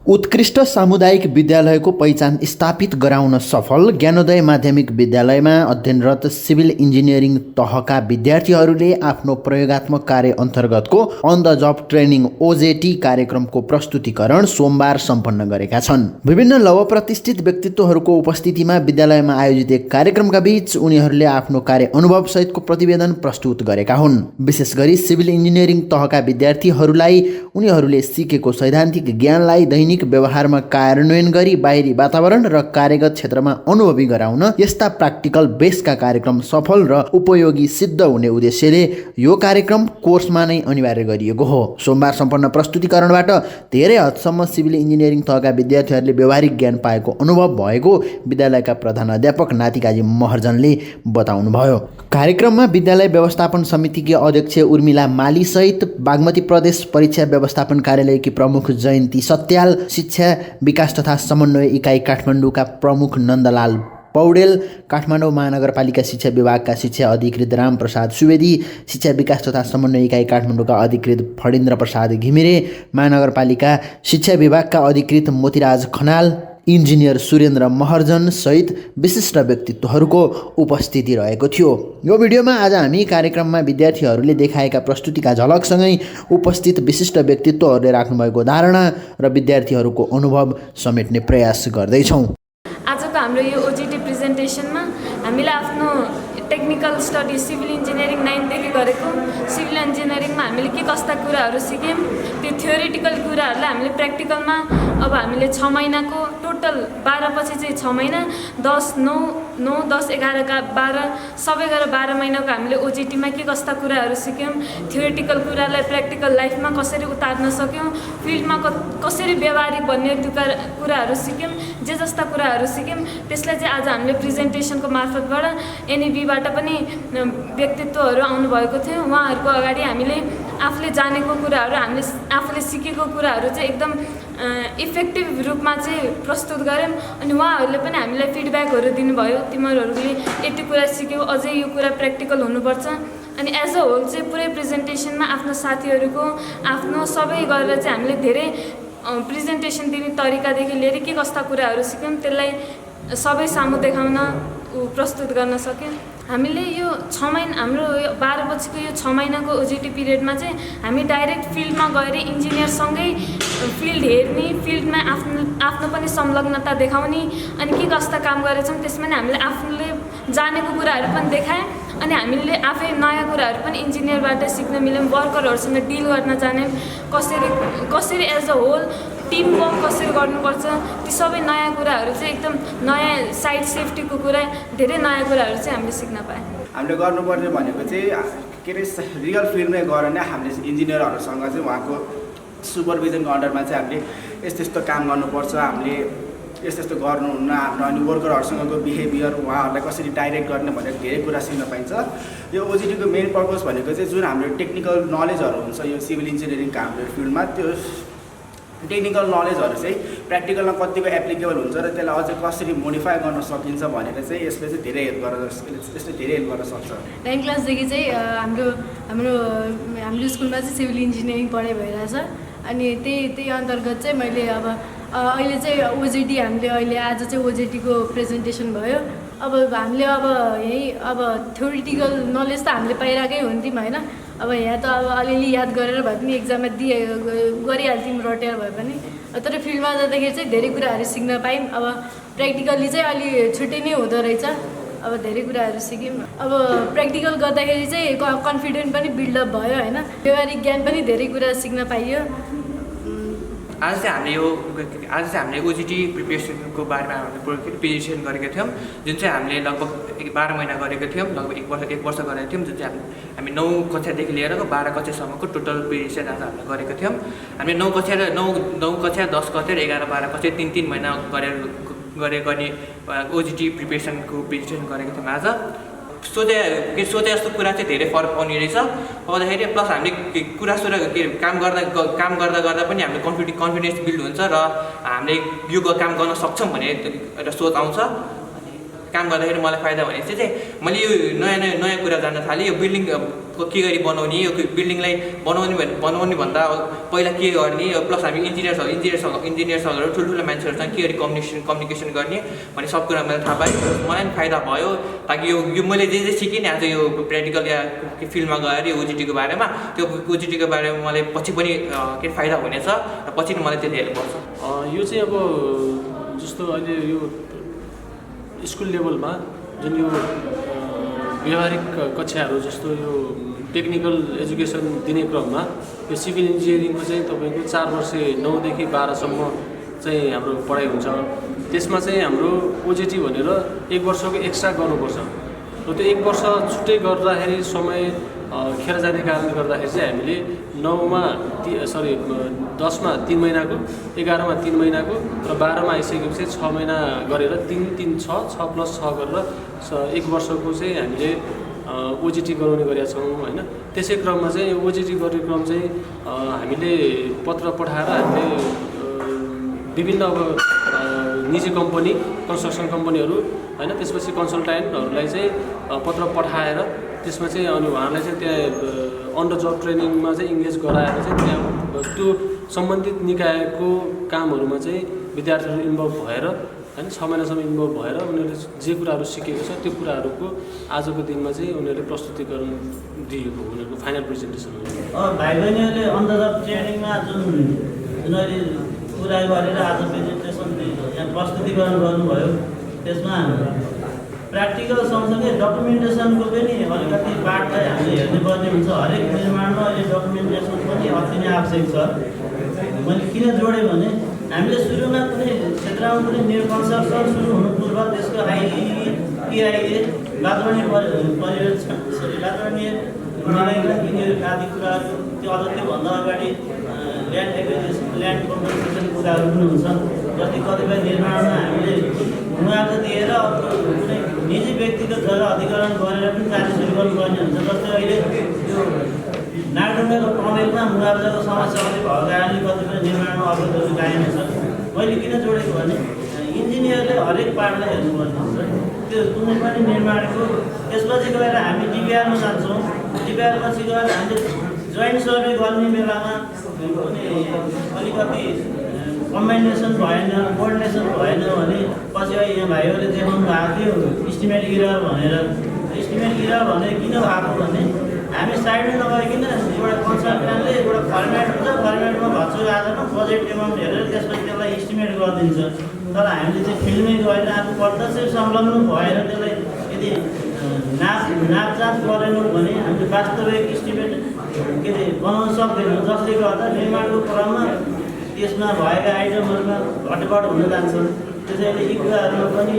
उत्कृष्ट सामुदायिक विद्यालयको पहिचान स्थापित गराउन सफल ज्ञानोदय माध्यमिक विद्यालयमा अध्ययनरत सिभिल इन्जिनियरिङ तहका विद्यार्थीहरूले आफ्नो प्रयोगात्मक कार्य अन्तर्गतको on the job training OJT कार्यक्रमको प्रस्तुतिकरण सोमबार सम्पन्न गरेका छन्। विभिन्न लौहप्रतिष्ठित व्यक्तित्वहरूको उपस्थितिमा विद्यालयमा आयोजित एक कार्यक्रमका बीच उनीहरूले आफ्नो कार्य अनुभवसहितको प्रतिवेदन प्रस्तुत गरेका हुन्। विशेष गरी सिभिल इन्जिनियरिङ तहका विद्यार्थीहरूलाई उनीहरूले सिकेको सैद्धान्तिक ज्ञानलाई दैनिक व्यवहारमा कार्यान्वयन गरी बाहिरी वातावरण र कार्यगत क्षेत्रमा अनुभवी गराउन यस्ता प्र्याक्टिकल बेसका कार्यक्रम सफल र उपयोगी सिद्ध हुने उद्देश्यले यो कार्यक्रम कोर्समा नै अनिवार्य गरिएको हो। सोमबार सम्पन्न प्रस्तुतिकरणबाट धेरै हदसम्म सिभिल इन्जिनियरिङ तहका विद्यार्थीहरूले व्यावहारिक ज्ञान पाएको अनुभव भएको विद्यालयका प्रधानाध्यापक नातिकाजी महर्जनले बताउनुभयो। कार्यक्रममा विद्यालय व्यवस्थापन समितिकी अध्यक्ष उर्मिला माली सहित बागमती प्रदेश परीक्षा व्यवस्थापन कार्यालयकी प्रमुख जयन्ती सत्याल, शिक्षा विकास तथा समन्वय इकाइ काठमाडौँका प्रमुख नन्दलाल पौडेल, काठमाडौँ महानगरपालिका शिक्षा विभागका शिक्षा अधिकृत रामप्रसाद सुवेदी, शिक्षा विकास तथा समन्वय इकाइ काठमाडौँका अधिकृत फणिन्द्र प्रसाद घिमिरे, महानगरपालिका शिक्षा विभागका अधिकृत मोतीराज खनाल, इन्जिनियर सुरेन्द्र महर्जन सहित विशिष्ट व्यक्तित्वहरूको उपस्थिति रहेको थियो। यो भिडियोमा आज हामी कार्यक्रममा विद्यार्थीहरूले देखाएका प्रस्तुतिका झलकसँगै उपस्थित विशिष्ट व्यक्तित्वहरूले राख्नुभएको धारणा र विद्यार्थीहरूको अनुभव समेट्ने प्रयास गर्दैछौँ। आजको हाम्रो यो ओजिटी प्रेजेन्टेसनमा हामीले आफ्नो टेक्निकल स्टडी सिभिल इन्जिनियरिङ 9 देखि गरेको सिभिल इन्जिनियरिङमा हामीले के कस्ता कुराहरू सिक्यौँ, त्यो थ्योरिटिकल कुराहरूलाई हामीले प्र्याक्टिकलमा अब हामीले 6 महिनाको टोटल 12 पछि चाहिँ 6 महिना 10, 9, 10, 11 का 12 सबै गरेर 12 महिनाको हामीले ओजिटीमा के कस्ता कुराहरू सिक्यौँ, थ्योरिटिकल कुरालाई प्र्याक्टिकल लाइफमा कसरी उतार्न सक्यौँ, फिल्डमा कसरी व्यवहारिक भन्ने कुराहरू सिक्यौँ, जे जस्ता कुराहरू सिक्यौँ त्यसलाई चाहिँ आज हामीले प्रेजेन्टेसनको मार्फतबाट एनइबीबाट पनि व्यक्तित्वहरू आउनुभएको थियो। उहाँहरूको अगाडि हामीले आफूले जानेको कुराहरू, हामीले आफूले सिकेको कुराहरू चाहिँ एकदम इफेक्टिभ रूपमा चाहिँ प्रस्तुत गऱ्यौँ अनि उहाँहरूले पनि हामीलाई फिडब्याकहरू दिनुभयो, तिमीहरूले यति कुरा सिक्यौ, अझै यो कुरा प्र्याक्टिकल हुनुपर्छ। अनि एज अ होल चाहिँ पुरै प्रेजेन्टेसनमा आफ्नो साथीहरूको आफ्नो सबै गरेर चाहिँ हामीले धेरै प्रेजेन्टेसन दिने तरिकादेखि लिएर के कस्ता कुराहरू सिक्यौँ त्यसलाई सबै सामु देखाउन प्रस्तुत गर्न सक्यौँ। हामीले यो 6 महिना हाम्रो 12 पछिको यो 6 महिनाको ओजिटी पिरियडमा चाहिँ हामी डाइरेक्ट फिल्डमा गएर इन्जिनियरसँगै फिल्ड हेर्ने, फिल्डमा आफ्नो पनि संलग्नता देखाउने अनि के कस्ता काम गरेछौँ त्यसमा नै हामीले आफूले जानेको कुराहरू पनि देखायौँ अनि हामीले आफै नयाँ कुराहरू पनि इन्जिनियरबाट सिक्न मिल्यौँ, वर्करहरूसँग डिल गर्न जान्यौँ, कसरी as a whole team work कसरी गर्नुपर्छ, ती सबै नयाँ कुराहरू चाहिँ एकदम नयाँ साइड सेफ्टीको कुरा, धेरै नयाँ कुराहरू चाहिँ हामीले सिक्न पायौँ। हामीले गर्नुपर्ने भनेको चाहिँ के अरे रियल फिल्डमै गएर नै हामीले इन्जिनियरहरूसँग चाहिँ उहाँको सुपरभिजनको अन्डरमा चाहिँ हामीले यस्तो काम गर्नुपर्छ, हामीले यस्तो गर्नुहुन्न, हाम्रो अनि वर्करहरूसँगको बिहेभियर, उहाँहरूलाई कसरी डाइरेक्ट गर्ने भनेर धेरै कुरा सिक्न पाइन्छ। यो ओजिटीको मेन पर्पज भनेको चाहिँ जुन हाम्रो टेक्निकल नलेजहरू हुन्छ यो सिभिल इन्जिनियरिङको हाम्रो फिल्डमा, त्यो टेक्निकल नलेजहरू चाहिँ प्र्याक्टिकलमा कतिको एप्लिकेबल हुन्छ र त्यसलाई अझै कसरी मोडिफाई गर्न सकिन्छ भनेर चाहिँ यसले चाहिँ धेरै हेल्प गर्न सक्छ। 9 क्लासदेखि चाहिँ हाम्रो स्कुलमा चाहिँ सिभिल इन्जिनियरिङ पढाइ भइरहेछ अनि त्यही अन्तर्गत चाहिँ मैले अब अहिले चाहिँ ओजिटी हामीले अहिले आज चाहिँ ओजिटीको प्रेजेन्टेसन भयो। अब हामीले अब थ्योरिटिकल नलेज त हामीले पाइरहेकै हुन्थ्यौँ होइन, अब यहाँ त अब अलिअलि याद गरेर भए पनि एक्जाममा गरिहाल्थ्यौँ रटेर भए पनि, तर फिल्डमा जाँदाखेरि चाहिँ धेरै कुराहरू सिक्न पायौँ। अब प्र्याक्टिकल्ली चाहिँ अलि छुट्टै नै हुँदो रहेछ, अब धेरै कुराहरू सिक्यौँ। अब प्र्याक्टिकल गर्दाखेरि चाहिँ कन्फिडेन्ट पनि बिल्डअप भयो होइन, व्यवहारिक ज्ञान पनि धेरै कुरा सिक्न पाइयो। आज चाहिँ हामीले ओजिटी प्रिपरेसनको बारेमा हामीले प्रेजेन्टेसन गरेका थियौँ, जुन चाहिँ हामीले लगभग 12 महिना गरेको थियौँ, लगभग एक वर्ष गरेको थियौँ, जुन चाहिँ हामी 9 कक्षादेखि लिएर 12 कक्षासम्मको टोटल प्रेजेन्टेसन आज हामीले गरेको थियौँ। हामीले 9 कक्षा, 10 कक्षा, 11, 12 कक्षा 3 महिना गर्ने ओजिटी प्रिपरेसनको प्रेजेन्टेसन गरेको थियौँ। आज सोचे जस्तो कुरा चाहिँ धेरै फरक पाउने रहेछ भन्दाखेरि प्लस हामीले कुरा काम गर्दा पनि हामीले कन्फिडेन्स बिल्ड हुन्छ र हामीले यो काम गर्न सक्छौँ भन्ने एउटा सोच आउँछ। काम गर्दाखेरि मलाई फाइदा भनेपछि चाहिँ मैले यो नयाँ कुरा जान्न थालेँ। यो बिल्डिङ के गरी बनाउने, यो बिल्डिङलाई बनाउने भन्दा पहिला के गर्ने, प्लस हामी इन्जिनियर्सहरू ठुल्ठुलो मान्छेहरूसँग के गरी कम्युनिकेसन गर्ने भन्ने सब कुरा मैले थाहा पाएँ। मलाई पनि फाइदा भयो, ताकि यो मैले जे सिकेँ नि आज यो प्र्याक्टिकल या फिल्डमा गएर यो ओजिटीको बारेमा, त्यो ओजिटीको बारेमा मलाई पछि पनि के फाइदा हुनेछ र पछि मलाई त्यसले हेल्प गर्छ। यो चाहिँ अब जस्तो अहिले यो स्कुल लेभलमा जुन यो व्यवहारिक कक्षाहरू जस्तो यो टेक्निकल एजुकेसन दिने क्रममा यो सिभिल इन्जिनियरिङको चाहिँ तपाईँको 4 वर्ष 9 देखि 12 सम्म चाहिँ हाम्रो पढाइ हुन्छ। त्यसमा चाहिँ हाम्रो ओजेटी भनेर 1 वर्षको एक्स्ट्रा गर्नुपर्छ र त्यो 1 वर्ष छुट्टै गर्दाखेरि समय खेर जाने कारणले गर्दाखेरि चाहिँ हामीले 10मा 3 महिनाको, 11मा 3 महिनाको र 12मा आइसकेपछि 6 महिना गरेर 6 + 6 गरेर 1 वर्षको चाहिँ हामीले ओजिटी गराउने गरेका छौँ होइन। त्यसै क्रममा चाहिँ ओजिटी गर्ने क्रम चाहिँ हामीले पत्र पठाएर हामीले विभिन्न अब निजी कम्पनी, कन्स्ट्रक्सन कम्पनीहरू होइन, त्यसपछि कन्सल्टेन्टहरूलाई चाहिँ पत्र पठाएर त्यसमा चाहिँ अनि उहाँहरूलाई चाहिँ त्यहाँ अन्डर जब ट्रेनिङमा चाहिँ इङ्गेज गराएर चाहिँ त्यहाँ त्यो सम्बन्धित निकायको कामहरूमा चाहिँ विद्यार्थीहरू इन्भल्भ भएर होइन 6 महिनासम्म इन्भल्भ भएर उनीहरूले जे कुराहरू सिकेको छ त्यो कुराहरूको आजको दिनमा चाहिँ उनीहरूले प्रस्तुतिकरण दिएको उनीहरूको फाइनल प्रेजेन्टेसन हो। भाइ बहिनीहरूले अन्डर जब ट्रेनिङमा जुन उनीहरूले कुरा गरेर आज प्रेजेन्टेसन यहाँ प्रस्तुतिकरण गर्नुभयो, त्यसमा प्र्याक्टिकल सँगसँगै डकुमेन्टेसनको पनि अलिकति पार्टलाई हामीले हेर्नुपर्ने हुन्छ। हरेक निर्माणमा अहिले डकुमेन्टेसन पनि अति नै आवश्यक छ। मैले किन जोडेँ भने हामीले सुरुमा कुनै क्षेत्रमा कुनै कन्स्ट्रक्सन सुरु हुनु पूर्व त्यसको आइए वातावरणीय परिवेक्षण वातावरणीय आदि कुराहरू त्यो अझ त्योभन्दा अगाडि ल्यान्ड एक्विजिसन, ल्यान्ड कम्पनसेसन कुराहरू पनि हुन्छन्। जति कतिपय निर्माणमा हामीले मुआवजा दिएर कुनै निजी व्यक्तिगत जग्गा अधिग्रहण गरेर पनि कार्य सुरु गर्नुपर्ने हुन्छ। जस्तै अहिले यो नागढुङ्गाको टनेलमा मुआवजाको समस्या अलिक भएको कारणले कतिपय निर्माणमा अवरोधहरू कायम छ। मैले किन जोडेको भने इन्जिनियरले हरेक पार्टलाई हेर्नुपर्ने हुन्छ त्यो कुनै पनि निर्माणको। त्यसपछि गएर हामी डिपिआरमा जान्छौँ, डिपिआर पछि गएर हामीले जोइन्ट सर्वे गर्ने बेलामा अलिकति कम्बाइनेसन भएन, कोअर्डिनेसन भएन भने पछि यहाँ भाइहरूले देखाउनु भएको थियो इस्टिमेट इरर भनेर। इस्टिमेट इरर भनेर किन भएको भने हामी साइडमा नगइकन एउटा कन्सल्टेन्टले एउटा फर्मेट हुन्छ, फर्मेटमा भत्सुको आधारमा बजेट एमाउन्ट हेरेर त्यसपछि त्यसलाई इस्टिमेट गरिदिन्छ। तर हामीले चाहिँ फिल्डमै गएर आफू प्रत्यक्ष संलग्न भएर त्यसलाई यदि नापजाँच गरेनौँ भने हामीले वास्तविक इस्टिमेट बनाउन सक्दैनौँ, जसले गर्दा निर्माणको क्रममा त्यसमा भएका आइटमहरूमा घटबड हुन जान्छ। त्यसैले यी कुराहरूमा पनि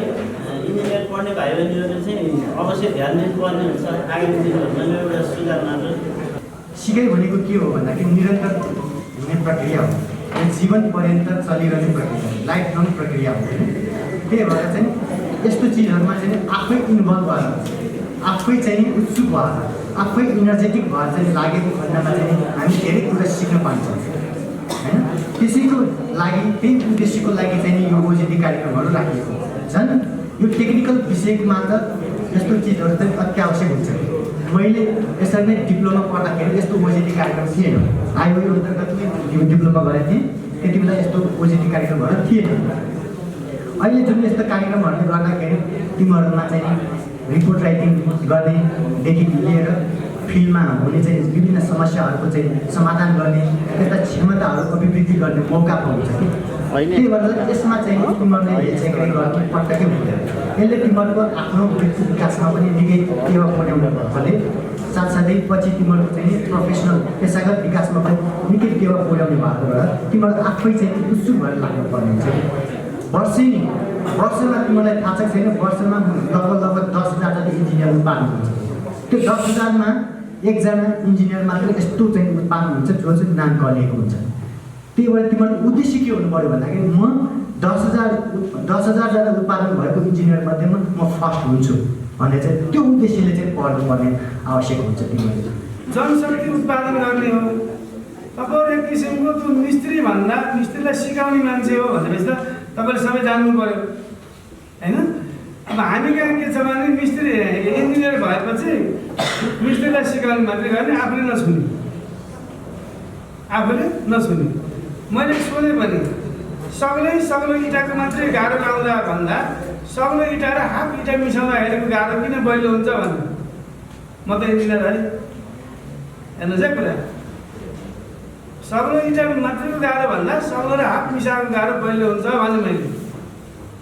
इन्जिनियर पढ्ने भाइ बहिनीहरूले चाहिँ अवश्य ध्यान दिनुपर्ने हुन्छ। आगामी दिनहरूमा एउटा सुझाव मात्र। सिकाइ भनेको के हो भन्दाखेरि निरन्तर हुने प्रक्रिया हो, जीवन पर्यन्त चलिरहने प्रक्रिया हो, लाइफ लङ प्रक्रिया हो। त्यही भएर चाहिँ यस्तो चिजहरूमा चाहिँ आफै इन्भल्भ भएर, आफै चाहिँ उत्सुक भएर, आफै इनर्जेटिक भएर चाहिँ लागेको खण्डमा चाहिँ हामी धेरै कुरा सिक्न पाइन्छौँ होइन। त्यसैको लागि त्यही उद्देश्यको लागि चाहिँ यो ओजिटी कार्यक्रमहरू राखिएको। झन् यो टेक्निकल विषयमा त यस्तो चिजहरू चाहिँ अत्यावश्यक हुन्छ। मैले यसरी नै डिप्लोमा पढ्दाखेरि यस्तो ओजिटी कार्यक्रम थिएन। आइओ अन्तर्गत डिप्लोमा गरेको थिएँ, त्यति बेला यस्तो ओजिटी कार्यक्रमहरू थिएन। अहिले जुन यस्तो कार्यक्रमहरूले गर्दाखेरि तिमीहरूमा चाहिँ रिपोर्ट राइटिङ गर्नेदेखि लिएर फिल्डमा हुने चाहिँ विभिन्न समस्याहरूको चाहिँ समाधान गर्ने त्यस्ता क्षमताहरू अभिवृद्धि गर्ने मौका पाउँछ कि। त्यही भएर यसमा चाहिँ तिमीहरूले हेरचेक्राइ गर्नु पटक्कै हुँदैन। यसले तिमीहरूको आफ्नो व्यक्ति विकासमा पनि निकै टेवा पुर्याउनु भएकोले साथसाथै पछि तिमीहरूको चाहिँ प्रोफेसनल पेसागत विकासमा पनि निकै टेवा पुर्याउने भएको भएर तिमीहरू आफै चाहिँ उत्सुक भएर लाग्नुपर्ने हुन्छ। वर्षमा तिमीलाई थाहा छ छैन, वर्षमा लगभग 10,000 जति इन्जिनियर उत्पादन हुन्छ। त्यो 10,000मा एकजना इन्जिनियर मात्र यस्तो चाहिँ उत्पादन हुन्छ जो चाहिँ नाम गरिएको हुन्छ। त्यही भएर तिमीहरूको उद्देश्य के हुनु पऱ्यो भन्दाखेरि म 10,000 जना उत्पादन भएको इन्जिनियर मध्येमा म फर्स्ट हुन्छु भन्ने चाहिँ त्यो उद्देश्यले चाहिँ पढ्नुपर्ने आवश्यक हुन्छ। तिमीहरूले जनशक्ति उत्पादन गर्ने हो, तपाईँहरू एक किसिमको त्यो मिस्त्री भन्दा मिस्त्रीलाई सिकाउने मान्छे हो भनेपछि त तपाईँले सबै जान्नु पऱ्यो होइन। अब हामी कहाँ के छ भने मिस्त्री इन्जिनियर भएपछि मिस्त्रीलाई सिकाउने मात्रै गर्ने, आफूले नछुने। मैले सोधेँ भने सग्लो इँटाको मात्रै गाह्रो लाउँदा भन्दा सग्लो इँटा र हाफ इँटा मिसाउँदाखेरिको गाह्रो किन बलियो हुन्छ भने म त इन्जिनियर है, हेर्नुहोस् है कुरा। सग्लो इँटा मात्रैको गाह्रो भन्दा सग्लो र हाफ मिसाएको गाह्रो बलियो हुन्छ भने मैले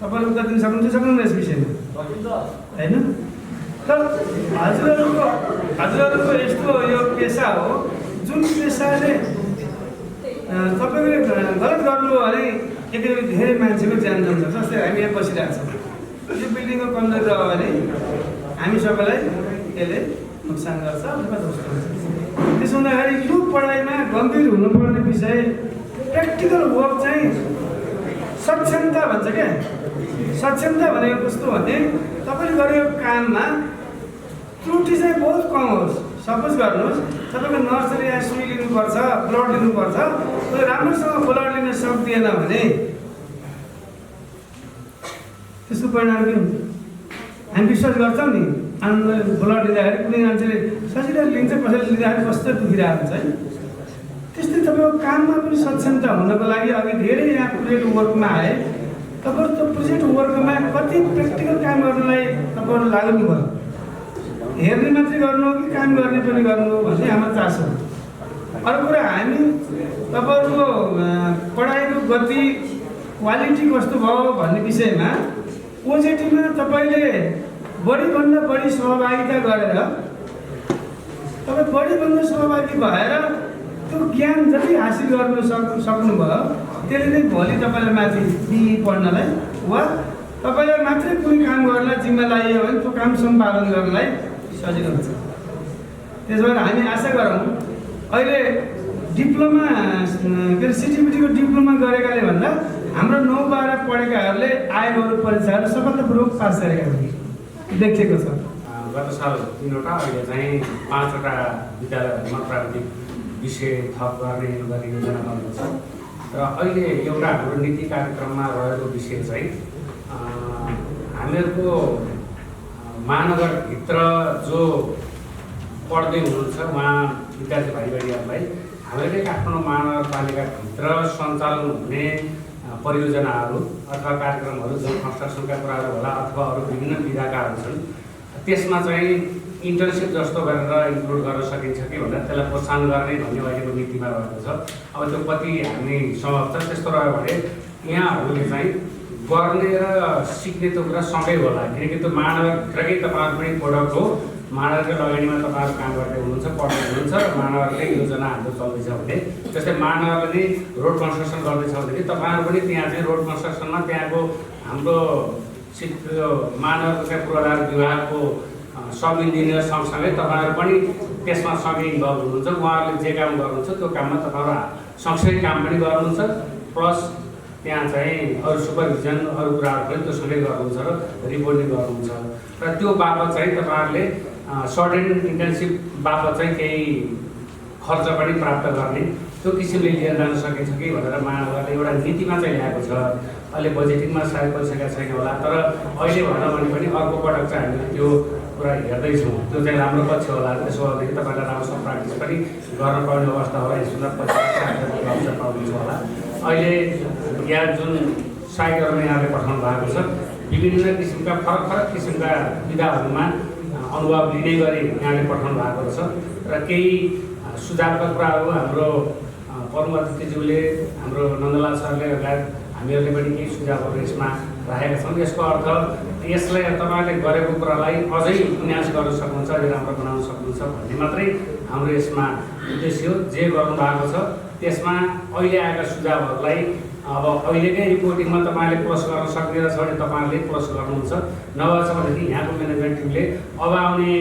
तपाईँले उत्तर दिन सक्नुहुन्छ यस विषयमा होइन? तर हजुरहरूको यस्तो यो पेसा हो जुन पेसाले तपाईँले गलत गर्नुभयो भने एकदमै धेरै मान्छेको ज्यान जान्छ। जस्तै हामी यहाँ बसिरहेको छौँ, यो बिल्डिङको कमजोर रह्यो भने हामी सबैलाई यसले नोक्सान गर्छ अथवा दोष गर्छ। त्यसो हुँदाखेरि यो पढाइमा गम्भीर हुनुपर्ने विषय प्र्याक्टिकल वर्क चाहिँ सक्षमता भन्छ क्या। सक्षमता भनेको कस्तो भने तपाईँले गरेको काममा त्रुटि चाहिँ बहुत कम होस्। सपोज गर्नुहोस् तपाईँको नर्सरी यहाँ सुई लिनुपर्छ, ब्लड लिनुपर्छ, उसले राम्रोसँग ब्लड लिन सक्दिएन भने त्यसको परिणाम के हुन्छ? हामी विश्वास गर्छौँ नि, आनन्दले ब्लड लिँदाखेरि कुनै मान्छेले सजिलै लिन्छ, कसैले लिँदाखेरि कस्तो दुखिरहेको हुन्छ है। त्यस्तै तपाईँको काममा पनि सक्षमता हुनको लागि अघि धेरै यहाँ प्रोजेक्ट वर्कमा आए, तपाईँहरू त्यो प्रोजेक्ट वर्कमा कति प्र्याक्टिकल काम गर्नलाई तपाईँहरू लाग्नुभयो? हेर्ने मात्रै गर्नु हो कि काम गर्ने पनि गर्नु हो भन्ने हाम्रो चासो। अर्को कुरा हामी तपाईँहरूको पढाइको गति क्वालिटी कस्तो भयो भन्ने विषयमा ओजेटीमा तपाईँले बढीभन्दा बढी सहभागिता गरेर तपाईँ बढीभन्दा सहभागी भएर त्यो ज्ञान जति हासिल गर्न सक्नुभयो त्यसले नै भोलि तपाईँलाई माथि बिई पढ्नलाई वा तपाईँलाई मात्रै कुनै काम गर्नलाई जिम्मा लाइयो भने त्यो काम सम्पादन गर्नलाई सजिलो हुन्छ। त्यसो भएर हामी आशा गरौँ अहिले डिप्लोमा के अरे सिटिबिटीको डिप्लोमा गरेकाले भन्दा हाम्रो 9-12 पढेकाहरूले आएको परीक्षाहरू सफलतापूर्वक पास गरेका देखिएको छ। गत साल 3वटा, अहिले चाहिँ 5वटा विद्यालयहरूमा प्राविधिक विषय थप गर्ने योजना बनेको छ। र अहिले एउटा हाम्रो नीति कार्यक्रममा रहेको विषय चाहिँ हामीहरूको महानगरभित्र जो पढ्दै हुनुहुन्छ उहाँ विद्यार्थी भाइ बहिनीहरूलाई हामीले काठमाडौँ महानगरपालिकाभित्र सञ्चालन हुने परियोजनाहरू अथवा कार्यक्रमहरू जो कन्स्ट्रक्सनका कुराहरू होला अथवा अरू विभिन्न विधाकाहरू छन् त्यसमा चाहिँ इन्टर्नसिप जस्तो गरेर इन्क्लुड गर्न सकिन्छ कि भनेर त्यसलाई प्रोत्साहन गर्ने भन्ने अहिलेको नीतिमा रहेको छ। अब त्यो कति हामी सम्भव छ त्यस्तो रह्यो भने यहाँहरूले चाहिँ गर्ने र सिक्ने त्यो कुरा सँगै होला, किनकि त्यो महानगरभित्रकै तपाईँहरू पनि प्रोडक्ट हो। महानगरकै लगानीमा तपाईँहरू काम गर्दै हुनुहुन्छ, पढ्दै हुनुहुन्छ र महानगरकै योजना हाम्रो चल्दैछ भने जस्तै महानगरले नै रोड कन्स्ट्रक्सन गर्दैछ भनेदेखि तपाईँहरू पनि त्यहाँ चाहिँ रोड कन्स्ट्रक्सनमा त्यहाँको हाम्रो महानगरको चाहिँ पूर्वाधार विभागको सब इन्जिनियर सँगसँगै तपाईँहरू पनि त्यसमा सँगै इन्भल्भ हुनुहुन्छ। उहाँहरूले जे काम गर्नुहुन्छ त्यो काममा तपाईँहरू सँगसँगै काम पनि गर्नुहुन्छ, प्लस त्यहाँ चाहिँ अरू सुपरभिजन अरू कुराहरू पनि त्यो सँगै गर्नुहुन्छ र रिपोर्टिङ गर्नुहुन्छ। र त्यो बापत चाहिँ तपाईँहरूले सर्ट एन्ड इन्टर्नसिप बापत चाहिँ केही खर्च पनि प्राप्त गर्ने त्यो किसिमले लिएर जान सकिन्छ कि भनेर महानगरले एउटा नीतिमा चाहिँ ल्याएको छ। अहिले बजेटिङमा सायद परिसकेका छैन होला, तर अहिले भनौँ भने पनि अर्को पटक चाहिँ हामीले त्यो कुरा हेर्दैछौँ। त्यो चाहिँ राम्रो पक्ष होला। त्यसो भएदेखि तपाईँलाई राम्रोसँग प्र्याक्टिस पनि गर्न पाउने अवस्था होला, यसमा पछि अवसर पाउनुहुन्छ होला। अहिले यहाँ जुन साइटहरूमा यहाँले पठाउनु भएको छ विभिन्न किसिमका फरक किसिमका विधाहरूमा अनुभव लिने गरी यहाँले पठाउनु भएको छ र केही सुझावका कुराहरू हाम्रो प्रमुख अतिथिज्यूले हाम्रो नन्दलाल सरले लगायत हामीहरूले पनि केही सुझावहरू यसमा राखेका छौँ। यसको अर्थ यसलाई तपाईँहरूले गरेको कुरालाई अझै विन्यास गर्न सक्नुहुन्छ, अझै राम्रो बनाउन सक्नुहुन्छ भन्ने मात्रै हाम्रो यसमा उद्देश्य हो। जे गर्नु भएको छ त्यसमा अहिले आएका सुझावहरूलाई अब अहिलेकै रिपोर्टिङमा तपाईँले प्लस गर्न सक्दिरहेछ भने तपाईँहरूले प्लस गर्नुहुन्छ, नभए छ भनेदेखि यहाँको म्यानेजमेन्ट टिमले अब आउने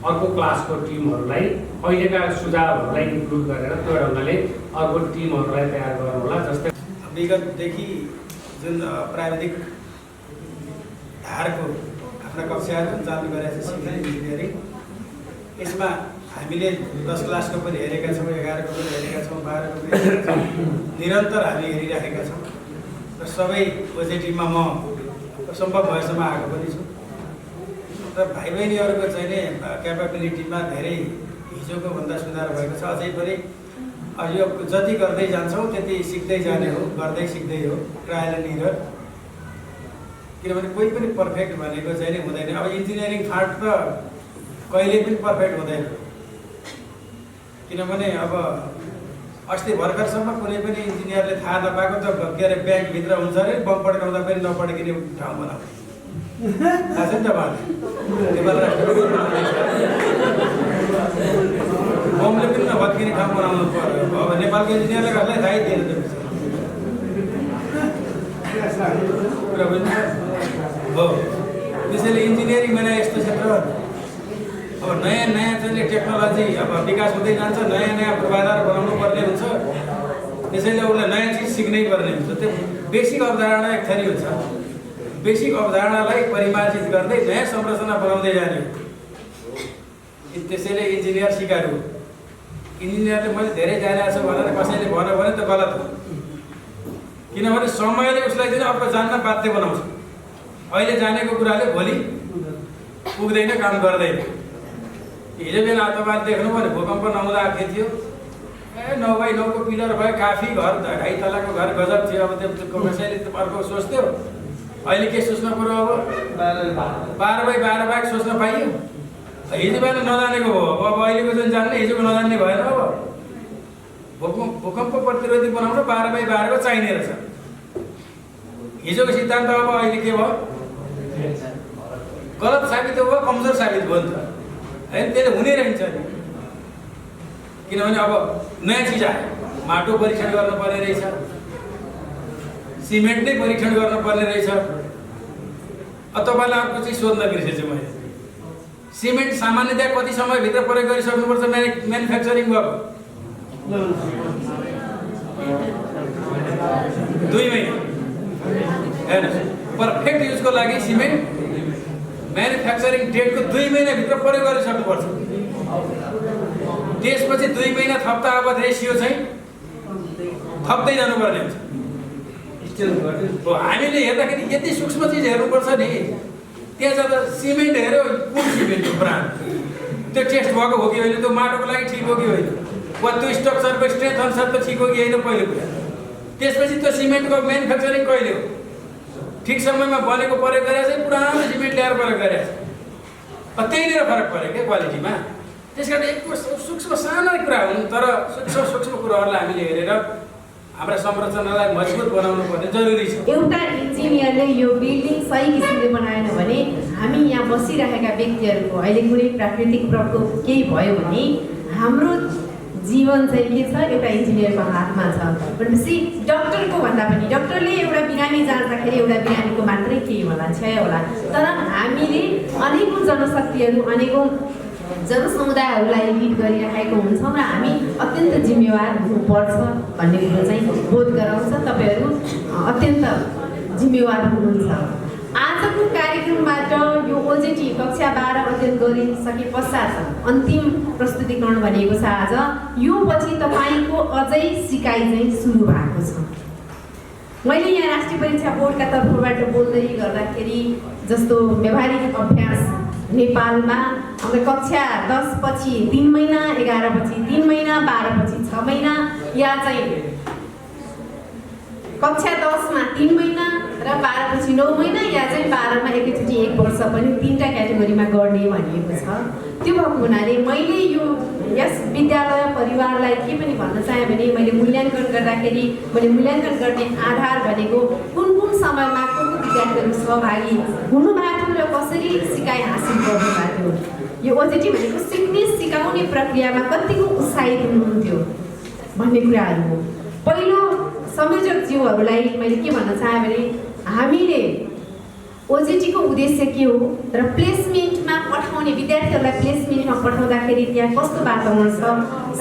अर्को क्लासको टिमहरूलाई अहिलेका सुझावहरूलाई इन्क्लुड गरेर त्यो ढङ्गले अर्को टिमहरूलाई तयार गर्नु होला। जस्तै विगतदेखि जुन प्राविधिक धारको आफ्ना कक्षाहरू सञ्चालन गरेका छ सिभिल इन्जिनियरिङ, यसमा हामीले 10 क्लासको पनि हेरेका छौँ, 11को पनि हेरेका छौँ, 12को पनि हेरेका छौँ। निरन्तर हामी हेरिराखेका छौँ र सबै ओजेटीमा म सम्भव भएसम्म आएको पनि छु। र भाइ बहिनीहरूको चाहिँ नि क्यापेबिलिटीमा धेरै हिजोको भन्दा सुधार भएको छ। अझै पनि यो जति गर्दै जान्छौँ त्यति सिक्दै जाने हो, गर्दै सिक्दै हो, ट्रायल एन्ड एरर। किनभने कोही पनि पर्फेक्ट भनेको चाहिँ नि हुँदैन। अब इन्जिनियरिङ फाल्ट त कहिले पनि पर्फेक्ट हुँदैन, किनभने अब अस्ति भर्खरसम्म कुनै पनि इन्जिनियरले थाहा नपाएको त के अरे ब्याङ्कभित्र हुन्छ अरे बम पड्काउँदा पनि नपड्किने ठाउँ बनाउँछ। थाहा छ नि तपाईँलाई? नेपाल राष्ट्रको बमले पनि नभत्किने ठाउँ बनाउनु पर्यो। अब नेपालको इन्जिनियरले कसलाई थाहै दिएन त्यो कुरा पनि हो। त्यसैले इन्जिनियरिङ भने यस्तो क्षेत्र अब नयाँ नयाँ चाहिँ टेक्नोलोजी अब विकास हुँदै जान्छ, नयाँ नयाँ पूर्वाधार बनाउनु पर्ने हुन्छ। त्यसैले उसलाई नयाँ चिज सिक्नै पर्ने हुन्छ। त्यो बेसिक अवधारणा एक थरी हुन्छ। बेसिक अवधारणालाई परिमार्जित गर्दै नयाँ संरचना बनाउँदै जाने हो। त्यसैले इन्जिनियर सिकारू। इन्जिनियरले मैले धेरै जानेको छु भनेर कसैले भन्यो भने त गलत हो, किनभने समयले उसलाई चाहिँ अब जान्न बाध्य बनाउँछ। अहिले जानेको कुराले भोलि पुग्दैन, काम गर्दैन। हिजो बेला तपाईँले देख्नु भने भूकम्प नहुँदा आएको थियो, 9x9 को पिलर भयो, काफी घर 2.5 तलाको घर गजब थियो। अब त्यो कसैले अर्को सोच्थ्यो, अहिले के सोच्न पर्यो? अब 12x12 बाइक सोच्न पाइयो। हिजो बेला नजानेको हो, अब अहिलेको चाहिँ जान्ने, हिजोको नजान्ने भएन। अब भूकम्प प्रतिरोधी बनाउन 12x12 को चाहिने रहेछ। हिजोको सिद्धान्त अब अहिले के भयो? गलत साबित भयो, कमजोर साबित भयो नि त। होइन, त्यसले हुने रहन्छ नि। किनभने अब नयाँ चिज आयो, माटो परीक्षण गर्नुपर्ने रहेछ, सिमेन्ट नै परीक्षण गर्नुपर्ने रहेछ। तपाईँलाई अर्को चिज सोध्न बिर्सेछु मैले। सिमेन्ट सामान्यतया कति समयभित्र प्रयोग गरिसक्नुपर्छ म्यानुफ्याक्चरिङ भएको? 2 महिना। हेर्नुहोस्, पर्फेक्ट युजको लागि सिमेन्ट म्यानुफ्याक्चरिङ डेटको 2 महिनाभित्र प्रयोग गरिसक्नुपर्छ। त्यसपछि 2 महिना थप्दा अब रेसियो चाहिँ थप्दै जानुपर्ने हुन्छ। हामीले हेर्दाखेरि यति सूक्ष्म चिज हेर्नुपर्छ नि। त्यहाँ जाँदा सिमेन्ट हेऱ्यो, कुन सिमेन्टको ब्रान्ड, त्यो टेस्ट भएको हो कि होइन, त्यो माटोको लागि ठिक हो कि होइन, वा त्यो स्ट्रक्चरको स्ट्रेन्थ अनुसार त ठिक हो कि होइन, पहिलो कुरा। त्यसपछि त्यो सिमेन्टको म्यानुफ्याक्चरिङ कहिले हो? ठिक समयमा बनेको प्रयोग गरेर चाहिँ पुरानो सिमेन्ट ल्याएर प्रयोग गरेर त्यहीँनिर फरक पऱ्यो क्या क्वालिटीमा। त्यस कारण एक सूक्ष्म सानो कुरा हुन्, तर सूक्ष्म कुराहरूलाई हामीले हेरेर हाम्रा संरचनालाई मजबुत बनाउनु पर्ने जरुरी छ। एउटा इन्जिनियरले यो बिल्डिङ सही किसिमले बनाएन भने हामी यहाँ बसिरहेका व्यक्तिहरूको अहिले कुनै प्राकृतिक प्रकोप केही भयो भने हाम्रो जीवन चाहिँ के छ? एउटा इन्जिनियरको हातमा छ। भनेपछि डक्टरको भन्दा पनि डक्टरले एउटा बिरामी जाँदाखेरि एउटा बिरामीको मात्रै केही होला, क्षय होला, तर हामीले अनेकौँ जनशक्तिहरू, अनेकौँ जनसमुदायहरूलाई लिड गरिरहेको हुन्छौँ र हामी अत्यन्त जिम्मेवार हुनुपर्छ भन्ने कुरो चाहिँ बोध गराउँछ। तपाईँहरू अत्यन्त जिम्मेवार हुनुहुन्छ। आजको कार्यक्रमबाट यो ओजेटी कक्षा 12 अध्ययन गरिसके पश्चात अन्तिम प्रस्तुतिकरण भनेको छ आज। यो पछि तपाईँको अझै सिकाइ चाहिँ सुरु भएको छ। मैले यहाँ राष्ट्रिय परीक्षा बोर्डका तर्फबाट बोल्दै गर्दाखेरि जस्तो व्यावहारिक अभ्यास नेपालमा हाम्रो कक्षा 10 पछि 3 महिना, 11 पछि 3 महिना, 12 पछि 6 महिना, या चाहिँ कक्षा 10 मा 3 महिना र 12 पछि 9 महिना, या चाहिँ 12 मा एकैचोटि 1 वर्ष पनि 3टा क्याटेगोरीमा गर्ने भनिएको छ। त्यो भएको हुनाले मैले यो यस विद्यालय परिवारलाई के पनि भन्न चाहेँ भने मैले मूल्याङ्कन गर्दाखेरि मैले मूल्याङ्कन गर्ने आधार भनेको कुन कुन समयमा को विद्यार्थीहरू सहभागी हुनुभएको र कसरी सिकाइ हासिल गर्नुभएको थियो। यो ओजेटी भनेको सिक्ने सिकाउने प्रक्रियामा कतिको उत्साहित हुनुहुन्थ्यो भन्ने कुराहरू हो। पहिलो संयोजकज्यूहरूलाई मैले के भन्न चाहेँ भने हामीले ओजेटीको उद्देश्य के हो र प्लेसमेन्टमा पठाउने विद्यार्थीहरूलाई प्लेसमेन्टमा पठाउँदाखेरि त्यहाँ कस्तो वातावरण छ,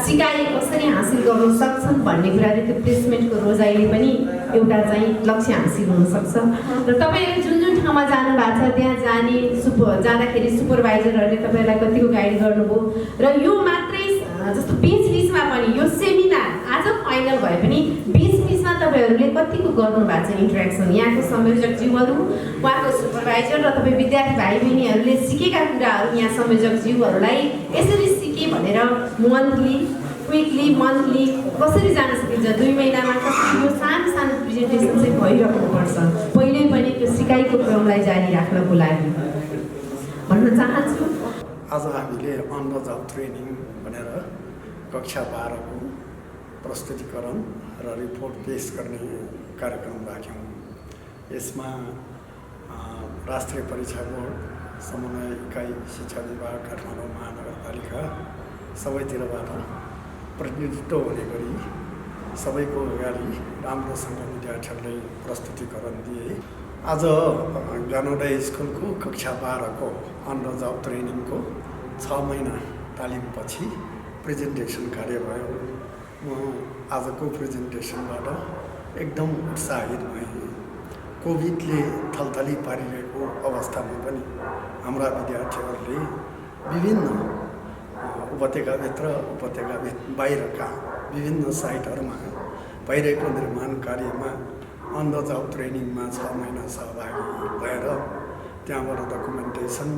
सिकाइ कसरी हासिल गर्न सक्छन् भन्ने कुराले त्यो प्लेसमेन्टको रोजाइले पनि एउटा चाहिँ लक्ष्य हासिल हुनसक्छ। र तपाईँहरू जुन जुन ठाउँमा जानु भएको छ त्यहाँ जाँदाखेरि सुपरभाइजरहरूले तपाईँहरूलाई कतिको गाइड गर्नुभयो र यो मात्रै जस्तो बिचमा पनि यो सेमिनार आज फाइनल भए पनि बिचमा तपाईँहरूले कतिको गर्नुभएको छ इन्टरेक्सन यहाँको संयोजकज्यूहरू, उहाँको सुपरभाइजर र तपाईँ विद्यार्थी भाइ बहिनीहरूले सिकेका कुराहरू यहाँ संयोजकज्यूहरूलाई यसरी सिके भनेर मन्थली क्विकली मन्थली कसरी जान सकिन्छ? 2 महिनामा कसरी यो सानो सानो प्रेजेन्टेसन चाहिँ भइराख्नुपर्छ पहिल्यै पनि त्यो सिकाइको क्रमलाई जारी राख्नको लागि भन्न चाहन्छु। आज हामीले अन द जब ट्रेनिङ भनेर कक्षा 12 को प्रस्तुतिकरण र रिपोर्ट पेश गर्ने कार्यक्रम राख्यौँ। यसमा राष्ट्रिय परीक्षा बोर्ड, समन्वय इकाइ, शिक्षा विभाग, काठमाडौँ महानगरपालिका सबैतिरबाट प्रतिनिधित्व हुने गरी सबैको अगाडि राम्रोसँग विद्यार्थीहरूले प्रस्तुतिकरण दिए। आज ज्ञानोदय स्कुलको कक्षा 12 को अन द जब ट्रेनिङको 6 महिना तालिमपछि प्रेजेन्टेसन कार्य भयो। म आजको प्रेजेन्टेसनबाट एकदम उत्साहित भएँ। कोभिडले थलथली पारिरहेको अवस्थामा पनि हाम्रा विद्यार्थीहरूले विभिन्न उपत्यकाभित्र उपत्यका बाहिरका विभिन्न साइटहरूमा भइरहेको निर्माण कार्यमा अन द जब ट्रेनिङमा 6 महिना सहभागी भएर त्यहाँबाट डकुमेन्टेसन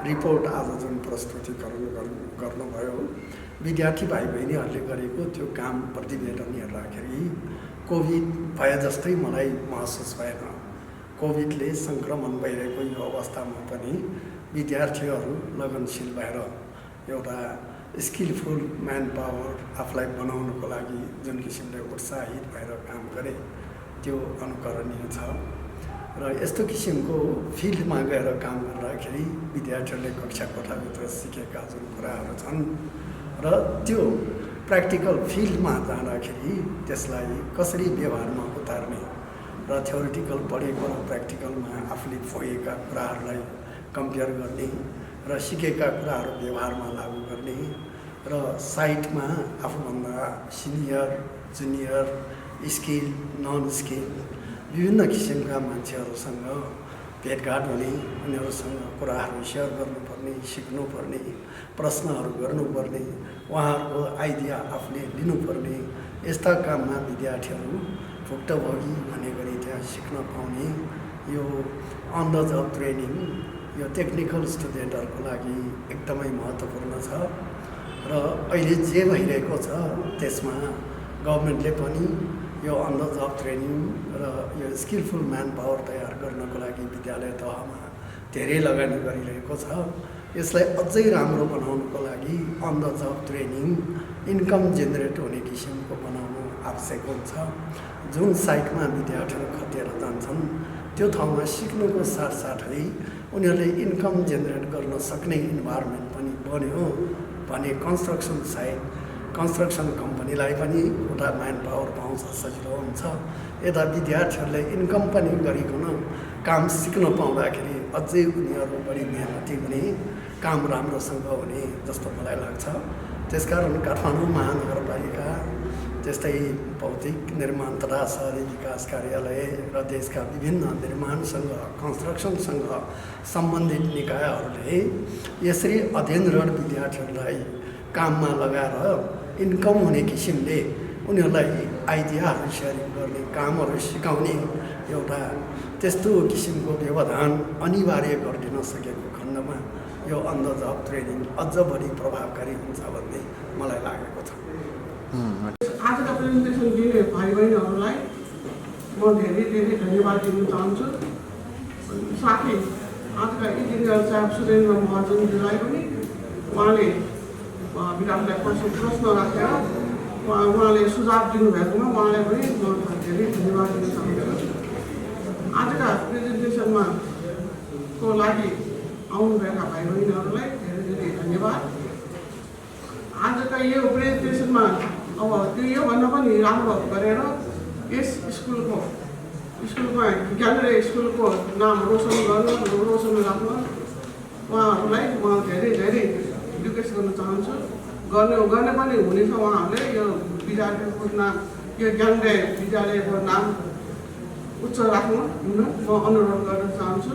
रिपोर्ट आज जुन प्रस्तुतिकरण गर्नुभयो, विद्यार्थी भाइ बहिनीहरूले गरेको त्यो काम प्रतिवेदन हेर्दाखेरि कोभिड भए जस्तै मलाई महसुस भएन। कोभिडले सङ्क्रमण भइरहेको यो अवस्थामा पनि विद्यार्थीहरू लगनशील भएर एउटा स्किलफुल म्यान पावर आफूलाई बनाउनको लागि जुन किसिमले उत्साहित भएर काम गरे त्यो अनुकरणीय छ। र यस्तो किसिमको फिल्डमा गएर काम गर्दाखेरि विद्यार्थीहरूले कक्षा कोठाभित्र सिकेका जुन कुराहरू छन् र त्यो प्र्याक्टिकल फिल्डमा जाँदाखेरि त्यसलाई कसरी व्यवहारमा उतार्ने र थ्योरिटिकल पढेको र प्र्याक्टिकलमा आफूले फोएका कुराहरूलाई कम्पेयर गर्ने र सिकेका कुराहरू व्यवहारमा लागू गर्ने र साइटमा आफूभन्दा senior, junior, skill, non skill विभिन्न किसिमका मान्छेहरूसँग भेटघाट हुने, उनीहरूसँग कुराहरू सेयर गर्नुपर्ने, सिक्नुपर्ने, प्रश्नहरू गर्नुपर्ने, उहाँहरूको आइडिया आफूले लिनुपर्ने, यस्ता काममा विद्यार्थीहरू भुक्तभोगी हुने गरी त्यहाँ सिक्न पाउने यो अन द जब ट्रेनिङ यो टेक्निकल स्टुडेन्टहरूको लागि एकदमै महत्त्वपूर्ण छ। र अहिले जे भइरहेको छ त्यसमा गभर्मेन्टले पनि यो अन द जब ट्रेनिङ र यो स्किलफुल म्यान पावर तयार गर्नको लागि विद्यालय तहमा धेरै लगानी गरिरहेको छ। यसलाई अझै राम्रो बनाउनको लागि on the job training income generate हुने किसिमको बनाउनु आवश्यक हुन्छ। जुन साइटमा विद्यार्थीहरू खटेर जान्छन् त्यो ठाउँमा सिक्नुको साथसाथै उनीहरूले इन्कम जेनेरेट गर्न सक्ने इन्भाइरोमेन्ट पनि बन्यो भने कन्स्ट्रक्सन साइट, कन्स्ट्रक्सन कम्पनीलाई पनि एउटा म्यान पावर पाउँछ, सजिलो हुन्छ। यता विद्यार्थीहरूले इन्कम पनि गरिकन काम सिक्न पाउँदाखेरि अझै उनीहरू बढी मेहनती हुने, काम राम्रोसँग हुने जस्तो मलाई लाग्छ। त्यसकारण काठमाडौँ महानगरपालिका त्यस्तै भौतिक निर्माण तथा शहरी विकास कार्यालय र देशका विभिन्न निर्माणसँग, कन्स्ट्रक्सनसँग सम्बन्धित निकायहरूले यसरी अध्ययनरत विद्यार्थीहरूलाई काममा लगाएर इन्कम हुने किसिमले उनीहरूलाई आइडियाहरू सेयरिङ गर्ने, कामहरू सिकाउने एउटा त्यस्तो किसिमको व्यवधान अनिवार्य गरिदिन सकेको खण्डमा यो अन द जब ट्रेनिङ अझ बढी प्रभावकारी हुन्छ भन्ने मलाई लागेको छ। आजका प्रेजेन्टेसन दिने भाइ बहिनीहरूलाई म धेरै धेरै धन्यवाद दिन चाहन्छु। साथै आजका इन्जिनियर साहब सुरेन्द्र महाजनजीलाई पनि उहाँले विद्यार्थीलाई प्रश्न राखेर उहाँले सुझाव दिनुभएकोमा उहाँलाई पनि म धेरै धन्यवाद दिन चाहन्छु। आजका प्रेजेन्टेसनमा को लागि आउनुभएका भाइ बहिनीहरूलाई धेरै धेरै धन्यवाद। आजका यो प्रेजेन्टेसनमा अब त्यो योभन्दा पनि राम्रो गरेर यस स्कुलमा ज्ञानोदय स्कुलको नाम रोशन राख्न उहाँहरूलाई म धेरै धेरै रिक्वेस्ट गर्न चाहन्छु। गर्ने पनि हुनेछ। उहाँहरूले यो विद्यालयको नाम, यो ज्ञानोदय विद्यालयको नाम उच्च राख्नु म अनुरोध गर्न चाहन्छु।